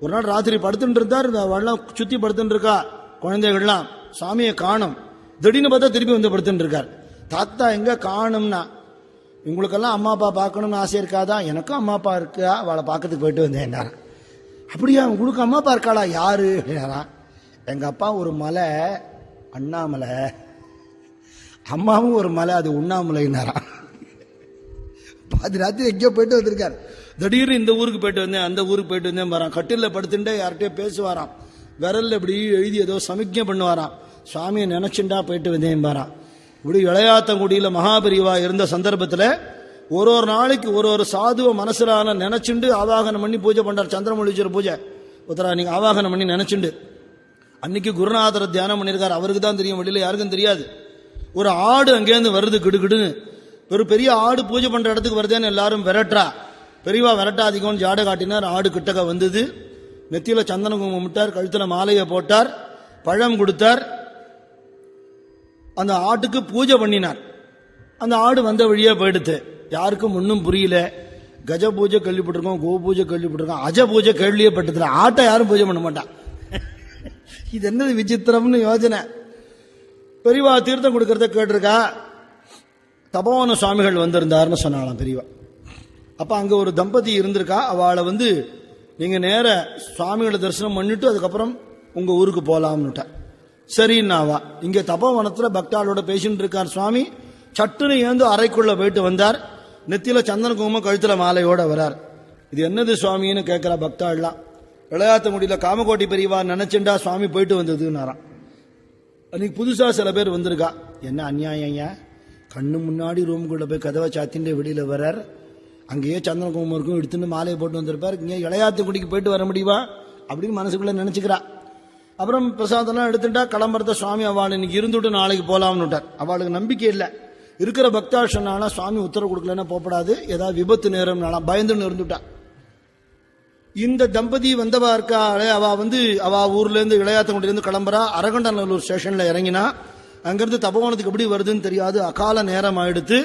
ஒரு நாள் ராத்திரி படுத்துட்டு இருந்தார், அவெல்லாம் சுத்தி படுத்துட்டு இருக்கா குழந்தைகள்லாம், சுவாமியை காணும். திடீர்னு பார்த்தா திருப்பி வந்து படுத்துட்டு இருக்கார். தாத்தா எங்க காணும்னா, உங்களுக்கெல்லாம் அம்மா அப்பா பார்க்கணும்னு ஆசை இருக்காதா? எனக்கும் அம்மா அப்பா இருக்கா, அவளை பார்க்கறதுக்கு போயிட்டு வந்தேன். அப்படியா, உங்களுக்கு அம்மா அப்பா இருக்காளா? யாரு? எங்க அப்பா ஒரு மலை அண்ணாமலை, அம்மாவும் ஒரு மலை அது உண்ணாமலைன்னாராம். பாதி ராத்திரி எங்கேயோ போயிட்டு வந்திருக்கார். திடீர்னு இந்த ஊருக்கு போயிட்டு வந்தேன், அந்த ஊருக்கு போயிட்டு வந்தேன் வரான். கட்டில படுத்துட்டு யார்கிட்டயோ பேசுவாராம், விரல்ல இப்படி எழுதி ஏதோ சமிக்ஞை பண்ணுவாராம். சுவாமியை நினைச்சுண்டா போயிட்டு வந்தேன் பாரான். இப்படி இளையாத்தங்குடியில மகாபெரிவா இருந்த சந்தர்ப்பத்தில் ஒரு நாளைக்கு ஒரு சாதுவ மனசுலான நினைச்சுண்டு ஆவாகனம் பண்ணி பூஜை பண்றார். சந்திரமௌலீஸ்வரர் பூஜை உத்தரா நீங்க ஆவாகனம் பண்ணி நினைச்சுண்டு அன்னைக்கு குருநாதரை தியானம் பண்ணியிருக்காரு. அவருக்கு தான் தெரியும், வெளியில யாருக்கும் தெரியாது. ஒரு ஆடு அங்கேருந்து வருது கிடுகிடுன்னு, ஒரு பெரிய ஆடு பூஜை பண்ற இடத்துக்கு வருதேன்னு எல்லாரும் விரட்டா. பெரியவா விரட்டாதிக்கோன்னு ஜாடை காட்டினார். ஆடு கிட்டக்க வந்தது, நெத்தியில சந்தன குங்குமம் விட்டார், கழுத்துல மாலையை போட்டார், பழம் கொடுத்தார், அந்த ஆட்டுக்கு பூஜை பண்ணினார். அந்த ஆடு வந்த வழியே போயிடுத்து. யாருக்கும் ஒன்றும் புரியல. கஜ பூஜை கேள்விப்பட்டிருக்கோம், கோ பூஜை கேள்விப்பட்டிருக்கோம், அஜ பூஜை கேள்வியே பட்டதில்லை. ஆட்டை யாரும் பூஜை பண்ண மாட்டான். இது என்னது விசித்திரம்னு யோசனை. பெரியவா தீர்த்தம் கொடுக்கறத கேட்டிருக்கா. தபோவன சுவாமிகள் வந்திருந்தாருன்னு சொன்னாலாம் பெரியவா. அப்ப அங்க ஒரு தம்பதி இருந்திருக்கா. அவளை நீங்க நேர சுவாமிகளை தரிசனம் பண்ணிட்டு அதுக்கப்புறம் உங்க ஊருக்கு போலாம்னுட்ட. சரின்னாவா. இங்க தபோவனத்துல பக்தாளோட பேசிட்டு இருக்கார் சுவாமி. சட்டுன்னு ஏந்து அறைக்குள்ள போயிட்டு வந்தார். நெத்தியில சந்தன குங்குமம், கழுத்துல மாலையோட வரார். இது என்னது சுவாமின்னு கேட்கிறா பக்தாள்லாம். விளையாத்த காமகோட்டி பெரியவா நினைச்சுண்டா சுவாமி போயிட்டு வந்ததுன்னாராம். அன்னைக்கு புதுசா சில பேர் வந்திருக்கா. என்ன அநியாயம், கண்ணு முன்னாடி ரூமுக்குள்ள போய் கதவை சாத்தின்ட்டு வெளியில வர்றார். அங்கேயே சந்தன குங்குமம் இருக்கும், எடுத்துன்னு மாலையை போட்டு வந்திருப்பார். இங்கே இளையாத்தங்குடிக்கு போயிட்டு வர முடியுமா அப்படின்னு மனசுக்குள்ள நினைச்சுக்கிறா. அப்புறம் பிரசாதம்லாம் எடுத்துட்டா கிளம்புறத சுவாமி அவள் இன்னைக்கு இருந்துட்டு நாளைக்கு போலாம்னு விட்டார். அவளுக்கு நம்பிக்கை இல்லை. இருக்கிற பக்தா சொன்னாலும் சுவாமி உத்தரவு கொடுக்கலன்னா போகப்படாது, ஏதாவது விபத்து நேரம்னாலாம் பயந்துன்னு இருந்துட்டா. இந்த தம்பதி வந்தவா இருக்காளே, அவ ஊர்ல இருந்து இளையாத்தங்குடியிலிருந்து கிளம்புறா. அரகண்டநல்லூர் ஸ்டேஷன்ல இறங்கினா. அங்கிருந்து தபோவனத்துக்கு எப்படி வருதுன்னு தெரியாது. அகால நேரம் ஆயிடுத்து.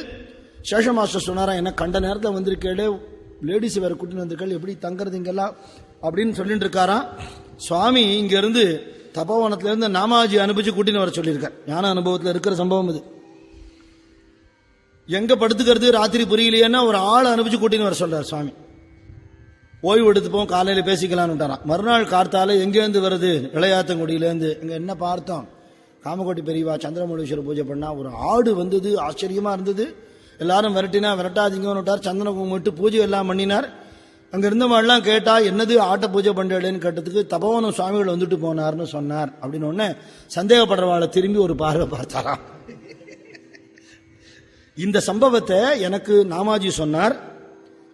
சேஷ மாஸ்டர் சொன்னாரா, என்ன கண்ட நேரத்தில் வந்திருக்கேளே, லேடிஸ் வேற கூட்டின்னு வந்திருக்கேள், எப்படி தங்குறது இங்கெல்லாம் அப்படின்னு சொல்லிட்டு இருக்காராம். சுவாமி இங்க இருந்து தபோவனத்துல இருந்து நாமாஜி அனுப்பிச்சு கூட்டின்னு வர சொல்லியிருக்கார். ஞான அனுபவத்தில் இருக்கிற சம்பவம் இது. எங்க படுத்துக்கிறது ராத்திரி புரியலையேன்னா ஒரு ஆள் அனுப்பிச்சு கூட்டின்னு வர சொல்றார் சுவாமி. ஓய்வு எடுத்துப்போம், காலையில பேசிக்கலான்னு விட்டாராம். மறுநாள் கார்த்தால எங்கேருந்து வருது, இளையாத்தங்குடியிலேருந்து. இங்க என்ன பார்த்தோம், காமகோட்டி பெரியவா சந்திரமௌலீஸ்வரர் பூஜை பண்ணா ஒரு ஆடு வந்தது, ஆச்சரியமா இருந்தது. எல்லாரும் விரட்டினா விரட்டாதீங்கன்னு விட்டார். சந்தன குங்குமம் விட்டு பூஜை எல்லாம் பண்ணினார். அங்க இருந்தவெல்லாம் கேட்டா என்னது ஆட்ட பூஜை பண்றேன்னு கேட்டதுக்கு தபோவனம் சுவாமிகள் வந்துட்டு போனார்னு சொன்னார். அப்படின்னு உடனே சந்தேகப்படுறவாளை திரும்பி ஒரு பார்வை பார்த்தாராம். இந்த சம்பவத்தை எனக்கு நாமாஜி சொன்னார்.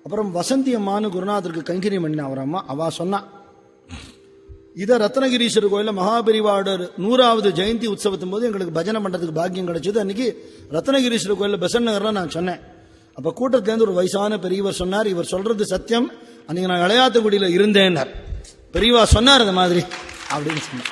அப்புறம் வசந்தி அம்மானு குருநாதருக்கு கைங்கரி பண்ணின அவர் அம்மா, அவ சொன்னா. இதை ரத்னகிரீஸ்வரர் கோயில மகாபெரிவாட 100வது ஜெயந்தி உற்சவத்தின் போது எங்களுக்கு பஜனை பண்றதுக்கு பாக்கியம் கிடைச்சது. அன்னைக்கு ரத்னகிரீஸ்வரர் கோயில பெசன் நகர்ல நான் சொன்னேன். அப்ப கூட்டத்திலேருந்து ஒரு வயசான பெரியவர் சொன்னார், இவர் சொல்றது சத்தியம், அன்னைக்கு நான் இளையாத்தங்குடியில இருந்தேன். பெரியவா சொன்னார் அது மாதிரி அப்படின்னு சொன்னார்.